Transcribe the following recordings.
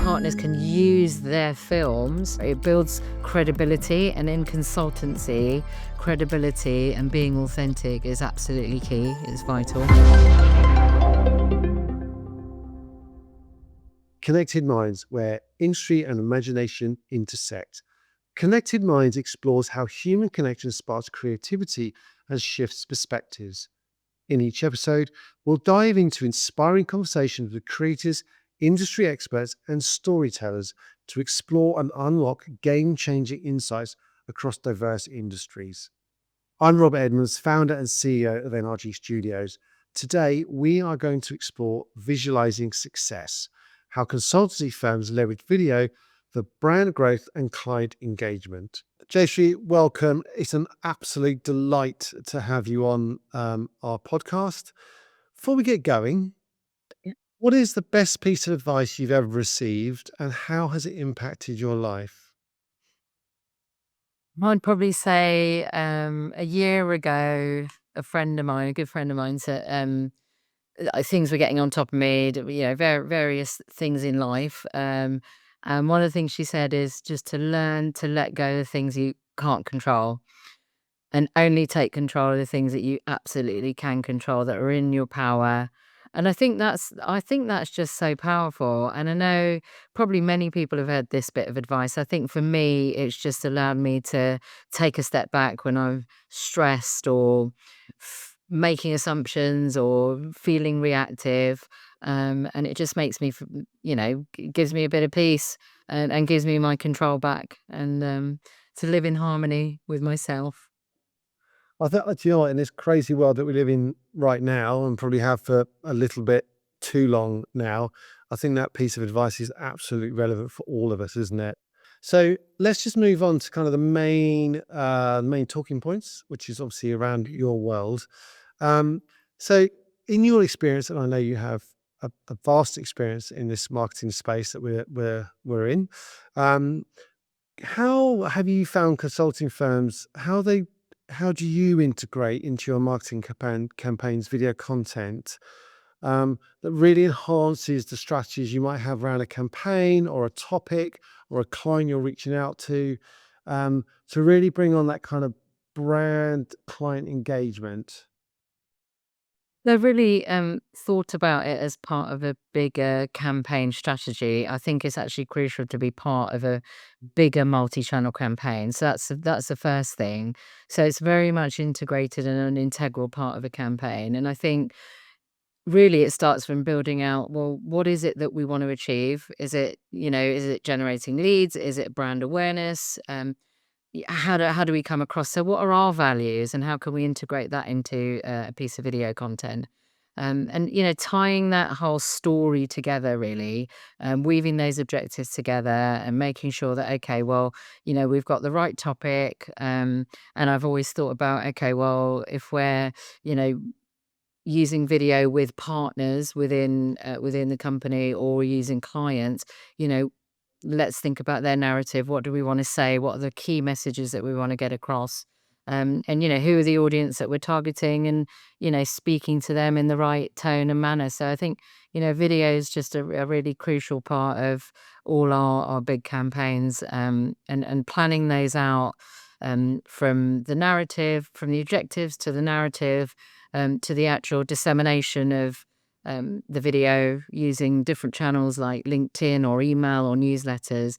partners can use their films, it builds credibility, and in consultancy, credibility and being authentic is absolutely key, it's vital. Connected Minds, where industry and imagination intersect. Connected Minds explores how human connection sparks creativity and shifts perspectives. In each episode, we'll dive into inspiring conversations with creators, industry experts, and storytellers to explore and unlock game-changing insights across diverse industries. I'm Rob Edmonds, founder and CEO of NRG Studios. Today, we are going to explore visualizing success, how consultancy firms leverage video for brand growth and client engagement. Jayshree, welcome. It's an absolute delight to have you on our podcast. Before we get going, what is the best piece of advice you've ever received and how has it impacted your life? I'd probably say a year ago, a good friend of mine said things were getting on top of me, various things in life. And one of the things she said is just to learn to let go of things you can't control and only take control of the things that you absolutely can control that are in your power. And I think that's just so powerful. And I know probably many people have heard this bit of advice. I think for me, it's just allowed me to take a step back when I'm stressed or making assumptions or feeling reactive. And it just makes me, gives me a bit of peace and gives me my control back and to live in harmony with myself. I think, you know what, in this crazy world that we live in right now and probably have for a little bit too long now, I think that piece of advice is absolutely relevant for all of us, isn't it? So let's just move on to kind of the main talking points, which is obviously around your world. So in your experience, and I know you have a vast experience in this marketing space that we're in, how have you found consulting firms, how do you integrate into your marketing campaigns video content that really enhances the strategies you might have around a campaign or a topic or a client you're reaching out to really bring on that kind of brand client engagement? They've really thought about it as part of a bigger campaign strategy. I think it's actually crucial to be part of a bigger multi-channel campaign. So that's the first thing. So it's very much integrated and an integral part of a campaign. And I think really it starts from building out, well, what is it that we want to achieve? Is it generating leads? Is it brand awareness? How do we come across? So what are our values and how can we integrate that into a piece of video content? And tying that whole story together really, weaving those objectives together and making sure that, okay, well, we've got the right topic. And I've always thought about, okay, well, if we're, you know, using video with partners within the company or using clients, you know, let's think about their narrative. What do we want to say? What are the key messages that we want to get across? And who are the audience that we're targeting and, speaking to them in the right tone and manner. So I think, video is just a really crucial part of all our big campaigns, and planning those out, from the narrative, from the objectives to the narrative, to the actual dissemination of the video using different channels like LinkedIn or email or newsletters,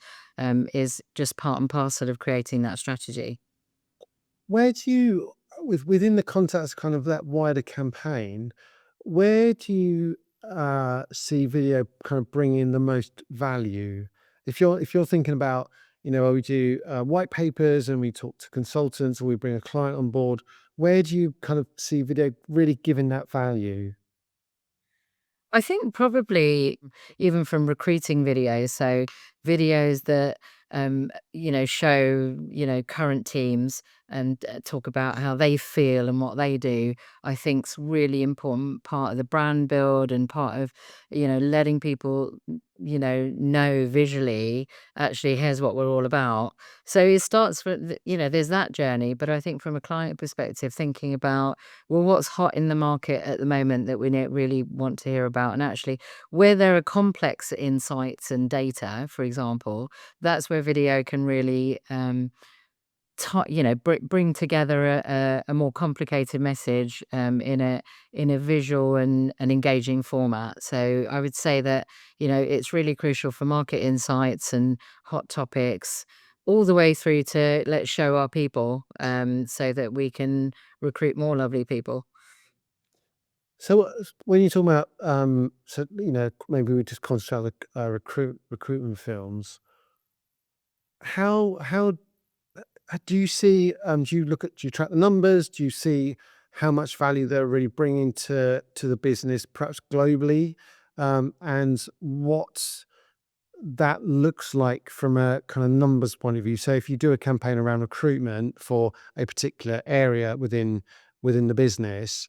is just part and parcel of creating that strategy. Where do you, within the context kind of that wider campaign, where do you see video kind of bring in the most value? If you're thinking about, where we do white papers and we talk to consultants or we bring a client on board, where do you kind of see video really giving that value? I think probably even from recruiting videos, so videos that show current teams, and talk about how they feel and what they do, I think's really important part of the brand build and part of, letting people, know visually, actually, here's what we're all about. So it starts with, there's that journey. But I think from a client perspective, thinking about, well, what's hot in the market at the moment that we really want to hear about? And actually, where there are complex insights and data, for example, that's where video can really, bring together a more complicated message, in a visual and engaging format. So I would say that, it's really crucial for market insights and hot topics, all the way through to let's show our people, so that we can recruit more lovely people. So, when you talk about, maybe we just concentrate on the recruitment films. How do you see? Do you track the numbers? Do you see how much value they're really bringing to the business, perhaps globally, and what that looks like from a kind of numbers point of view? So, if you do a campaign around recruitment for a particular area within the business,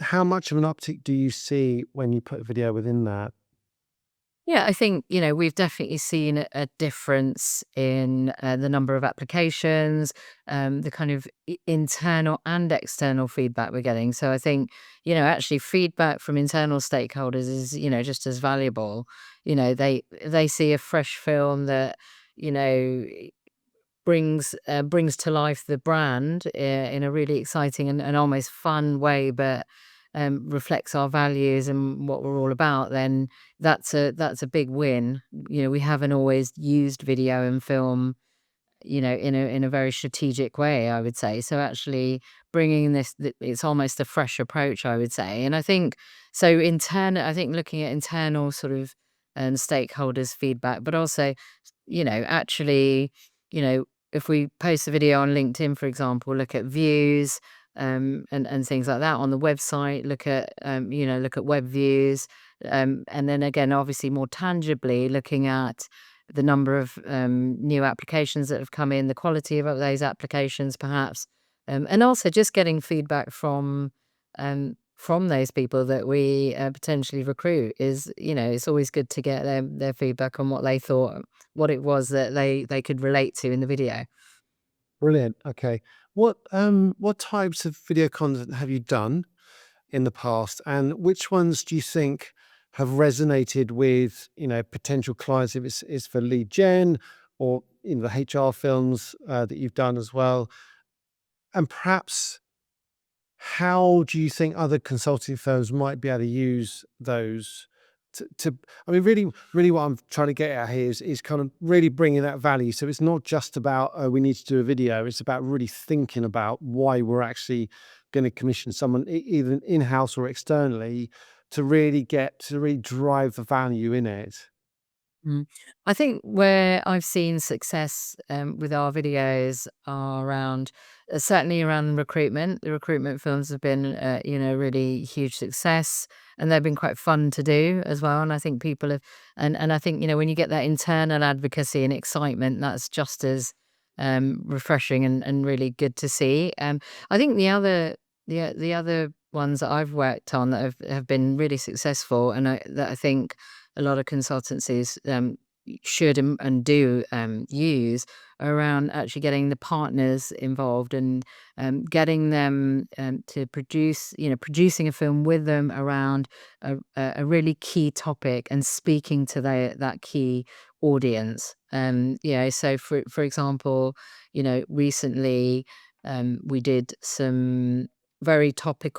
how much of an uptick do you see when you put a video within that? Yeah, I think, we've definitely seen a difference in the number of applications, the kind of internal and external feedback we're getting. So I think, actually feedback from internal stakeholders is, just as valuable. They see a fresh film that, you know, brings to life the brand, in a really exciting and almost fun way, but reflects our values and what we're all about, then that's a big win. We haven't always used video and film, in a very strategic way, I would say. So actually bringing it's almost a fresh approach, I would say. And I think so I think looking at internal sort of stakeholders' feedback, but also, actually, you know, if we post a video on LinkedIn, for example, look at views, and things like that on the website, look at web views, and then again, obviously more tangibly looking at the number of new applications that have come in, the quality of those applications, perhaps, and also just getting feedback from those people that we potentially recruit is, it's always good to get their feedback on what they thought, what it was that they could relate to in the video. Brilliant. Okay. What types of video content have you done in the past, and which ones do you think have resonated with, potential clients, if it's for lead gen or, the HR films that you've done as well? And perhaps how do you think other consulting firms might be able to use those to I mean, really what I'm trying to get at here is kind of really bringing that value. So it's not just about, oh, we need to do a video. It's about really thinking about why we're actually going to commission someone, either in-house or externally, to really drive the value in it. Mm. I think where I've seen success, with our videos are around, certainly around recruitment. The recruitment films have been, really huge success, and they've been quite fun to do as well. And I think people have, and I think, when you get that internal advocacy and excitement, that's just as refreshing and really good to see. I think the other ones that I've worked on that have been really successful, and that I think a lot of consultancies should and do use, around actually getting the partners involved and getting them to producing a film with them around a really key topic and speaking to that key audience. So for example, recently we did some very topic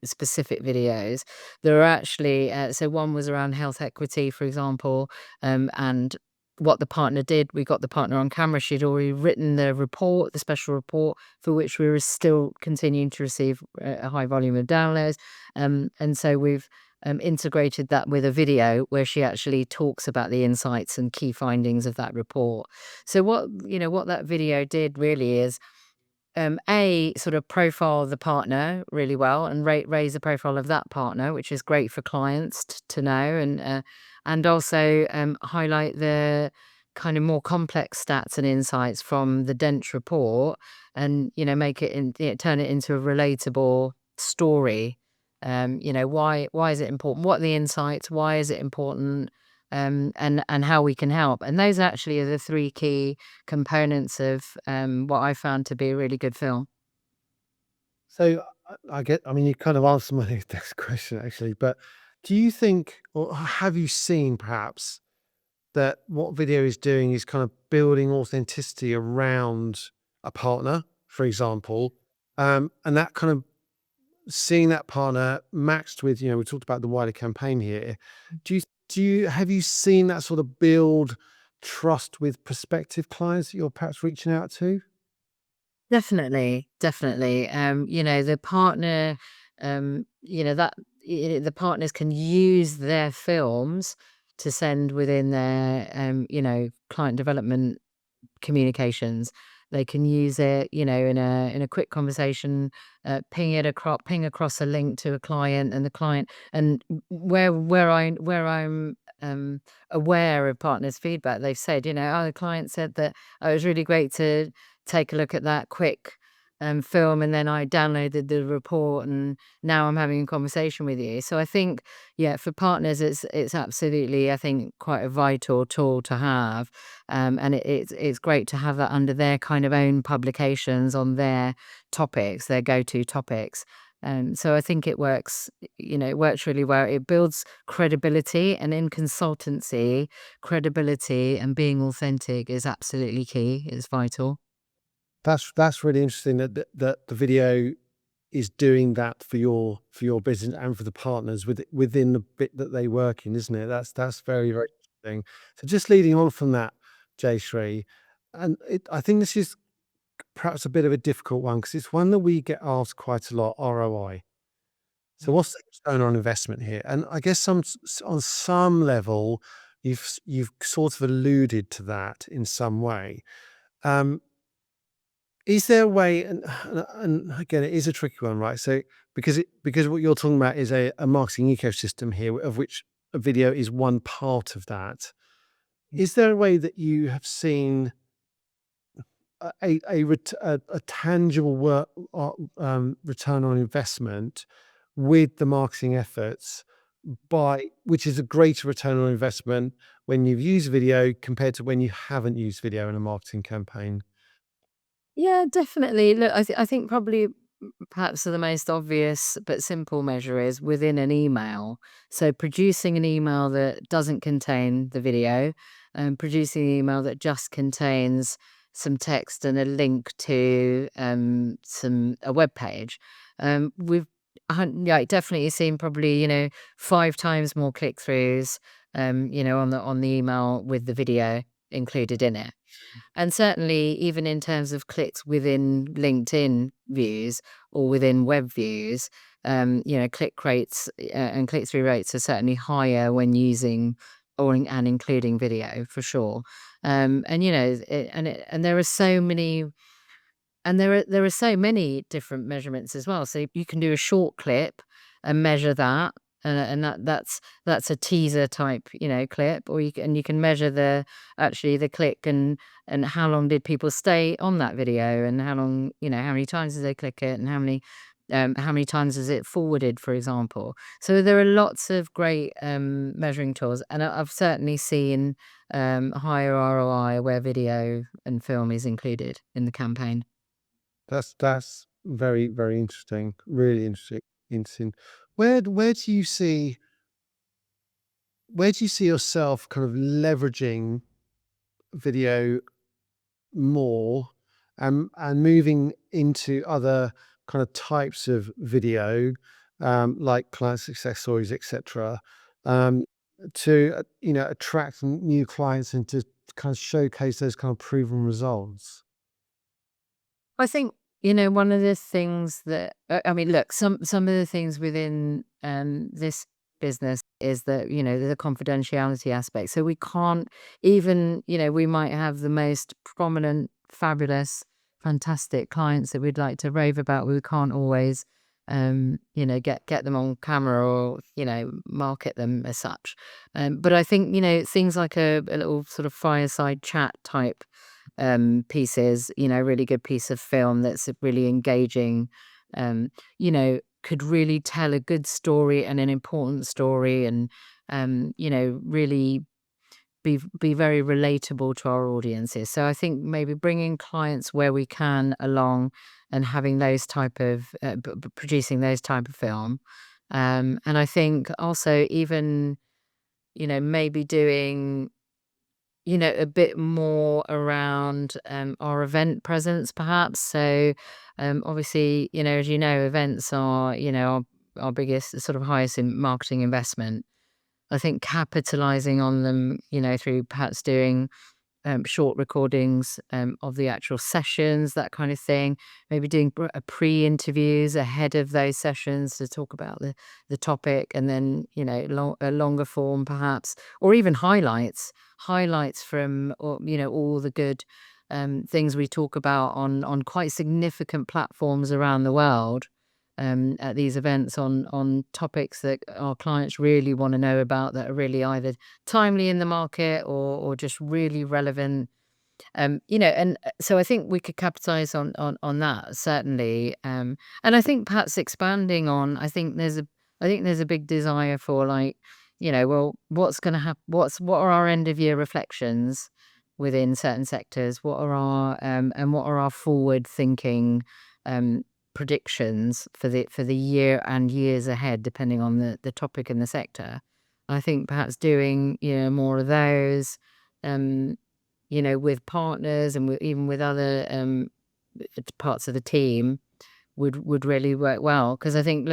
specific videos. There are actually, so one was around health equity, for example, and what the partner did. We got the partner on camera. She'd already written the report, the special report, for which we were still continuing to receive a high volume of downloads. And so we've integrated that with a video where she actually talks about the insights and key findings of that report. So what that video did really is, sort of profile the partner really well and raise the profile of that partner, which is great for clients to know, and also highlight kind of more complex stats and insights from the dense report and, make it turn it into a relatable story. Why is it important? What are the insights? Why is it important? And how we can help. And those actually are the three key components of what I found to be a really good film. So I mean, you kind of answered my next question actually, but do you think, or have you seen perhaps that what video is doing is kind of building authenticity around a partner, for example, and that kind of seeing that partner matched with, we talked about the wider campaign here. Have you seen that sort of build trust with prospective clients that you're perhaps reaching out to? Definitely, definitely. The partner, the partners can use their films to send within their, client development communications. They can use it, in a quick conversation, ping across a link to a client, and the client, and where I'm aware of partners' feedback, they've said, "Oh, the client said that, oh, it was really great to take a look at that quick film, and then I downloaded the report, and now I'm having a conversation with you." So I think, yeah, for partners, it's absolutely, I think, quite a vital tool to have, and it's great to have that under their kind of own publications on their topics, their go-to topics. So I think it works really well. It builds credibility, and in consultancy, credibility and being authentic is absolutely key. It's vital. That's really interesting that the video is doing that for your business and for the partners within the bit that they work in, isn't it? That's very, very interesting. So just leading on from that, Jayshree, and I think this is perhaps a bit of a difficult one because it's one that we get asked quite a lot, ROI. So what's the return on investment here? And I guess on some level, you've sort of alluded to that in some way. Um, Is there a way, and again, it is a tricky one, right? So because what you're talking about is a marketing ecosystem here, of which a video is one part of that. Is there a way that you have seen a tangible return on investment with the marketing efforts, by which is a greater return on investment when you've used video compared to when you haven't used video in a marketing campaign? Yeah, definitely. Look, I think probably perhaps the most obvious but simple measure is within an email. So producing an email that doesn't contain the video, and producing an email that just contains some text and a link to a web page. We've yeah, definitely seen probably, 5 times more click throughs, on the email with the video included in it. And certainly, even in terms of clicks within LinkedIn views or within web views, click rates and click through rates are certainly higher when using and including video for sure. And you know, it, and there are so many, and there are so many different measurements as well. So you can do a short clip and measure that, and that's a teaser type, clip, or you can measure the click, and how long did people stay on that video, and how long, how many times did they click it, and how many times is it forwarded, for example. So there are lots of great measuring tools, and I've certainly seen higher ROI where video and film is included in the campaign. That's very, very interesting. Really interesting. Where do you see yourself kind of leveraging video more, and moving into other kind of types of video, like client success stories, etc., um, to attract new clients and to kind of showcase those kind of proven results? I think, one of the things that I mean, look, some of the things within this business is that, the confidentiality aspect. So we can't even, we might have the most prominent, fabulous, fantastic clients that we'd like to rave about. We can't always get them on camera or, market them as such. But I think, things like a little sort of fireside chat type pieces, really good piece of film that's really engaging, could really tell a good story and an important story and, really be very relatable to our audiences. So I think maybe bringing clients where we can along and having those type of producing those type of film. And I think also even, maybe doing, a bit more around our event presence perhaps. So obviously, as you know, events are, our biggest sort of highest in marketing investment. I think capitalizing on them, through perhaps doing short recordings of the actual sessions, that kind of thing. Maybe doing pre-interviews ahead of those sessions to talk about the topic, and then a longer form perhaps, or even highlights from all the good things we talk about on quite significant platforms around the world. At these events on topics that our clients really want to know about, that are really either timely in the market or just really relevant. And so I think we could capitalize on that certainly. And I think perhaps expanding on, I think there's a big desire for, like, well, what's going to happen? What are our end of year reflections within certain sectors? What are our forward thinking um, predictions for the year and years ahead, depending on the topic and the sector. I think perhaps doing, more of those, um, with partners and even with other parts of the team would really work well. Because I think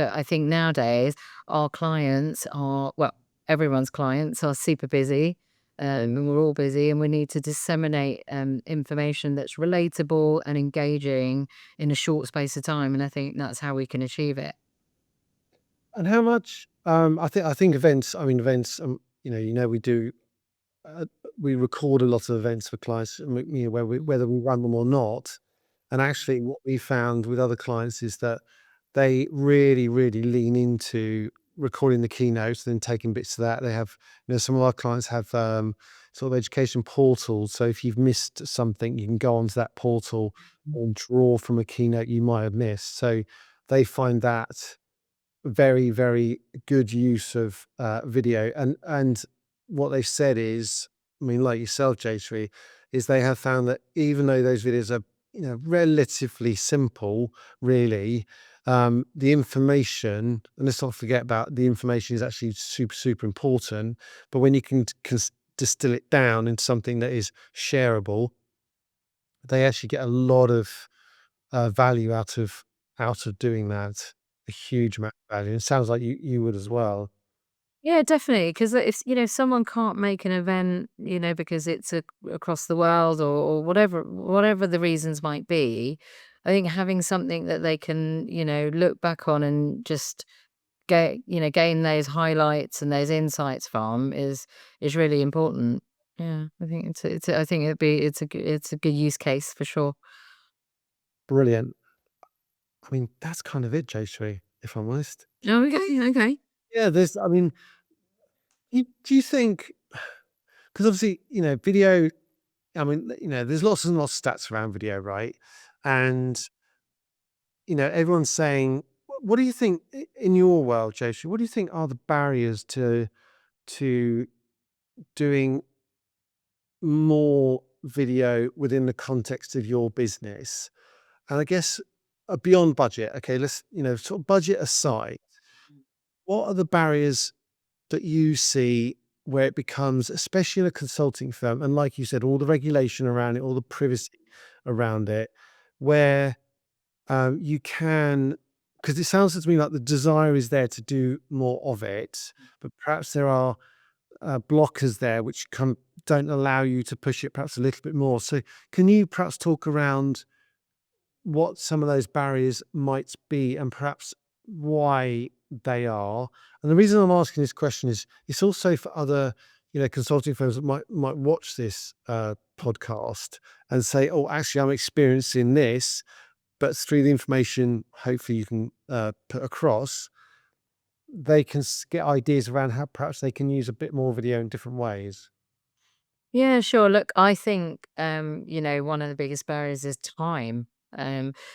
nowadays our clients are, well, everyone's clients are super busy. And we're all busy, and we need to disseminate information that's relatable and engaging in a short space of time. And I think that's how we can achieve it. And how much, I think events, I mean, events, we do, uh, we record a lot of events for clients, whether we run them or not. And actually, what we found with other clients is that they really, really lean into recording the keynotes and then taking bits of that. They have, some of our clients have sort of education portals. So if you've missed something, you can go onto that portal and draw from a keynote you might have missed. So they find that very, very good use of video. And what they've said is, I mean, like yourself, Jayshree, is they have found that even though those videos are, relatively simple, really, the information, and let's not forget about the information, is actually super, super important. But when you can distill it down into something that is shareable, they actually get a lot of value out of doing that. A huge amount of value. It sounds like you would as well. Yeah, definitely. Because if someone can't make an event, because it's across the world, or whatever the reasons might be, I think having something that they can, look back on and just gain those highlights and those insights from is really important. Yeah, I think I think it's a good use case for sure. Brilliant. I mean, that's kind of it, Jayshree, if I'm honest. Oh, okay, okay. Yeah, I mean, do you think, because obviously, video, I mean, there's lots and lots of stats around video, right? And, everyone's saying, what do you think in your world, Jayshree, what do you think are the barriers to doing more video within the context of your business? And I guess beyond budget, okay, let's, sort of budget aside, what are the barriers that you see where it becomes, especially in a consulting firm, and like you said, all the regulation around it, all the privacy around it, where you can, because it sounds to me like the desire is there to do more of it, but perhaps there are blockers there which don't allow you to push it perhaps a little bit more. So can you perhaps talk around what some of those barriers might be and perhaps why they are? And the reason I'm asking this question is it's also for other, consulting firms that might watch this podcast and say, "Oh, actually, I'm experiencing this, but through the information, hopefully you can put across, they can get ideas around how perhaps they can use a bit more video in different ways. Yeah, sure. Look, I think, one of the biggest barriers is time.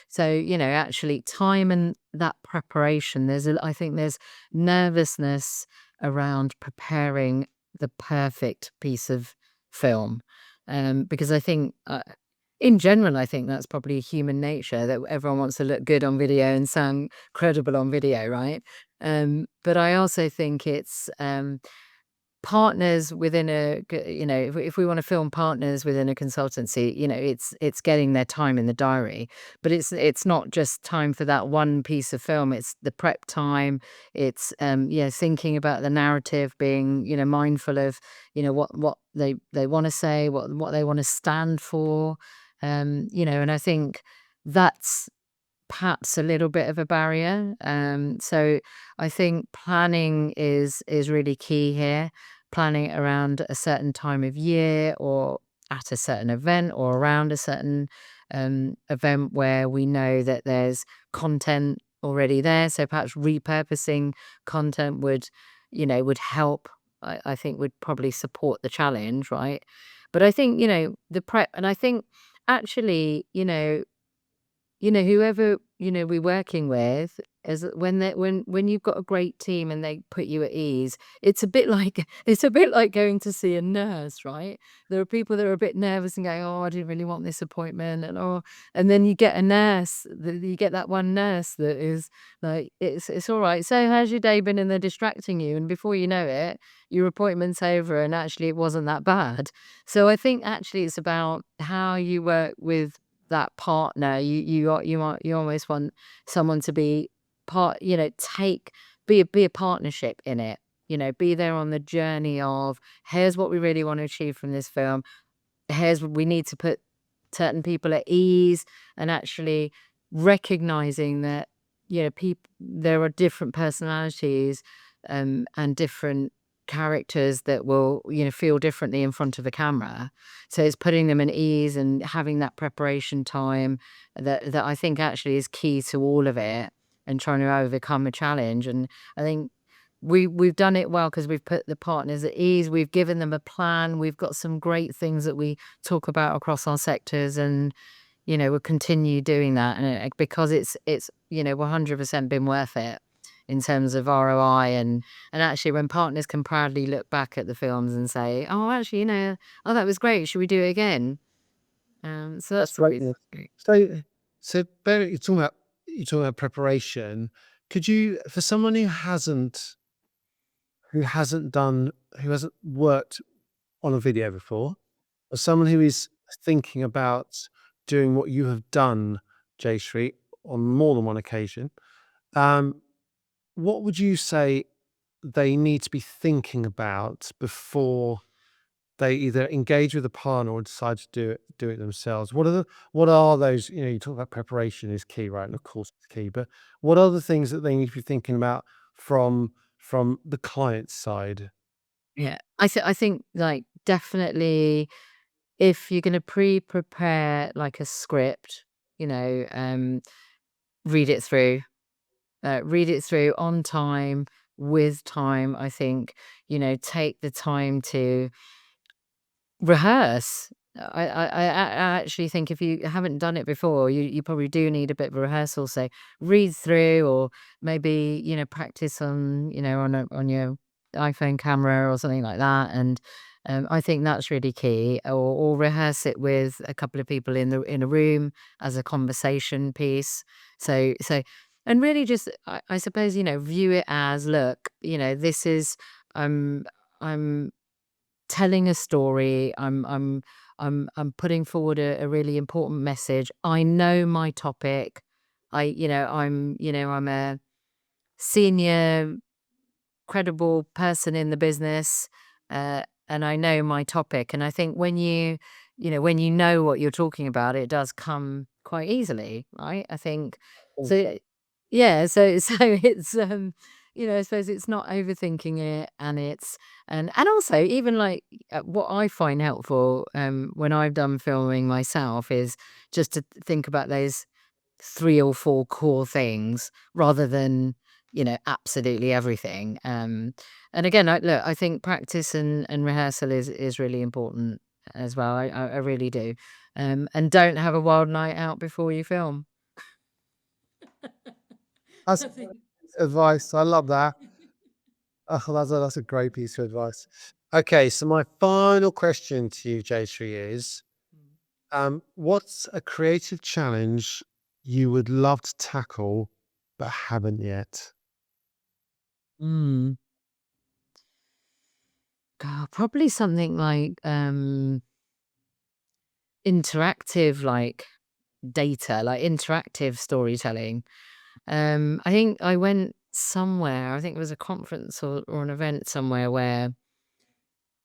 So, actually time and that preparation, I think there's nervousness around preparing the perfect piece of film. Because I think, in general, I think that's probably human nature that everyone wants to look good on video and sound credible on video, right? But I also think it's, partners within if we want to film partners within a consultancy, it's getting their time in the diary, but it's not just time for that one piece of film. It's the prep time. It's thinking about the narrative, being mindful of what they want to say, what they want to stand for, and I think that's perhaps a little bit of a barrier. So I think planning is really key here. Planning around a certain time of year or at a certain event or around a certain event where we know that there's content already there. So perhaps repurposing content would help. I think would probably support the challenge, right? But I think, the prep, and I think actually, whoever, we're working with, is that when you've got a great team and they put you at ease, it's a bit like it's a bit like going to see a nurse, right? There are people that are a bit nervous and going, "Oh, I didn't really want this appointment," and then you get a nurse, you get that one nurse that is like, "It's all right. So how's your day been?" And they're distracting you, and before you know it, your appointment's over, and actually it wasn't that bad. So I think actually it's about how you work with that partner. You almost want someone to be part, take be a partnership in it. Be there on the journey of, here's what we really want to achieve from this film. Here's what we need to put certain people at ease, and actually recognizing that, people, there are different personalities, and different characters that will, feel differently in front of a camera. So it's putting them at ease and having that preparation time that I think actually is key to all of it, and trying to overcome a challenge. And I think we've done it well because we've put the partners at ease. We've given them a plan. We've got some great things that we talk about across our sectors, and we'll continue doing that. And because it's 100% been worth it in terms of ROI, and actually when partners can proudly look back at the films and say, "Oh, actually, oh, that was great. Should we do it again?" So That's that's great. probably Yeah. great. So Barry, you're talking about preparation. Could you, for someone who hasn't worked on a video before, or someone who is thinking about doing what you have done, Jayshree, on more than one occasion, um, what would you say they need to be thinking about before they either engage with a partner or decide to do it themselves? What are those, you talk about preparation is key, right? And of course it's key, but what are the things that they need to be thinking about from the client's side? Yeah, I think, like, definitely, if you're gonna prepare, like, a script, read it through. Read it through on time, with time. I think, take the time to rehearse. I actually think if you haven't done it before, you probably do need a bit of a rehearsal. So read through, or maybe, practice on, on your iPhone camera or something like that. And I think that's really key. Or rehearse it with a couple of people in a room as a conversation piece. So and really just, I suppose, view it as, look, this is, um I'm telling a story. I'm putting forward a really important message. I know my topic. I'm a senior credible person in the business, and I know my topic. And I think when you know what you're talking about, it does come quite easily, right? I think Mm. so. Yeah, so it's, I suppose it's not overthinking it, and and also, even like, what I find helpful when I've done filming myself is just to think about those 3 or 4 core things rather than, absolutely everything. And again, I think practice and rehearsal is really important as well. I really do. And don't have a wild night out before you film. That's I think advice. I love that. Oh, that's a great piece of advice. Okay, so my final question to you, Jayshree, is what's a creative challenge you would love to tackle but haven't yet? Mm. Probably something like, interactive, like, data, like interactive storytelling. I think I went somewhere, I think it was a conference or an event somewhere where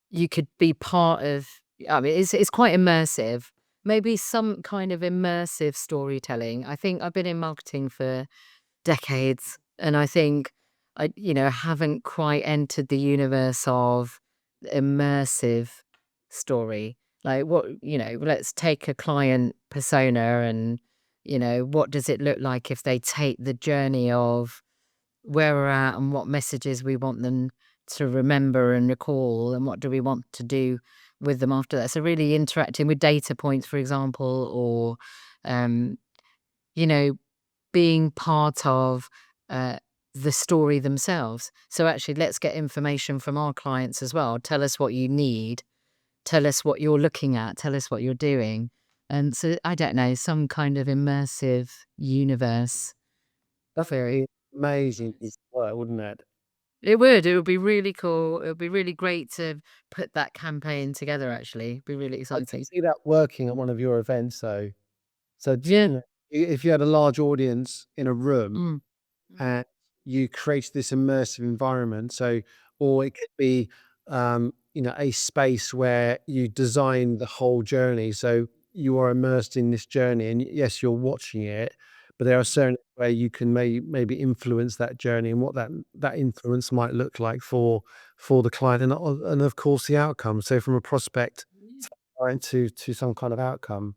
you could be part of. I mean, it's quite immersive. Maybe some kind of immersive storytelling. I think I've been in marketing for decades, and I think I haven't quite entered the universe of immersive story. Like let's take a client persona and, what does it look like if they take the journey of where we're at and what messages we want them to remember and recall, and what do we want to do with them after that. So really interacting with data points, for example, or, um, you know, being part of uh, the story themselves. So actually, let's get information from our clients as well. Tell us what you need. Tell us what you're looking at. Tell us what you're doing. And so I don't know, some kind of immersive universe. That'd For be amazing piece of work, wouldn't it? it would. It would be really cool. It would be really great to put that campaign together. Actually, it'd be really I could exciting. see that working at one of your events, though. So, Yeah. if you had a large audience in a room Mm. and you create this immersive environment. So, or it could be, a space where you design the whole journey. So you are immersed in this journey, and yes, you're watching it, but there are certain where you can maybe influence that journey and what that influence might look like for the client, and of course the outcome. So from a prospect client to some kind of outcome.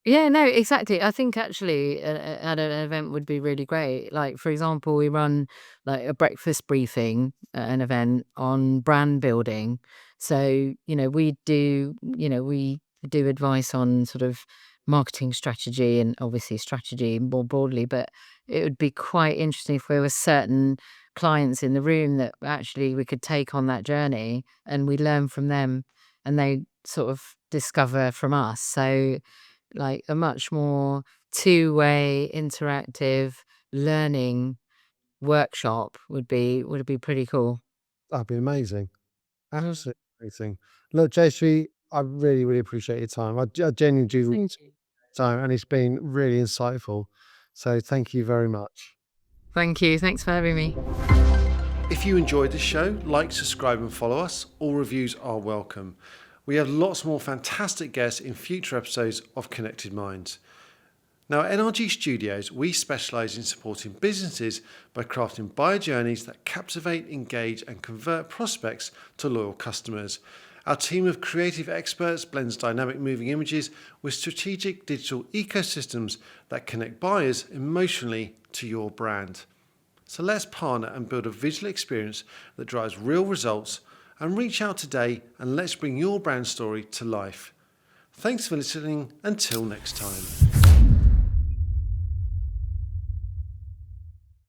Yeah, no, exactly. I think actually at an event would be really great. Like, for example, we run like a breakfast briefing at an event on brand building. So, we do advice on sort of marketing strategy and obviously strategy more broadly, but it would be quite interesting if there were certain clients in the room that actually we could take on that journey and we learn from them and they sort of discover from us. So, like a much more two-way interactive learning workshop would be pretty cool. That'd be amazing. Mm. Absolutely amazing. Look, Jayshree, I really, really appreciate your time. I genuinely do Thank you. time, and it's been really insightful. So thank you very much. Thank you. Thanks for having me. If you enjoyed this show, like, subscribe, and follow us. All reviews are welcome. We have lots more fantastic guests in future episodes of Connected Minds. Now, at NRG Studios, we specialise in supporting businesses by crafting buyer journeys that captivate, engage, and convert prospects to loyal customers. Our team of creative experts blends dynamic moving images with strategic digital ecosystems that connect buyers emotionally to your brand. So let's partner and build a visual experience that drives real results, and reach out today and let's bring your brand story to life. Thanks for listening. Until next time.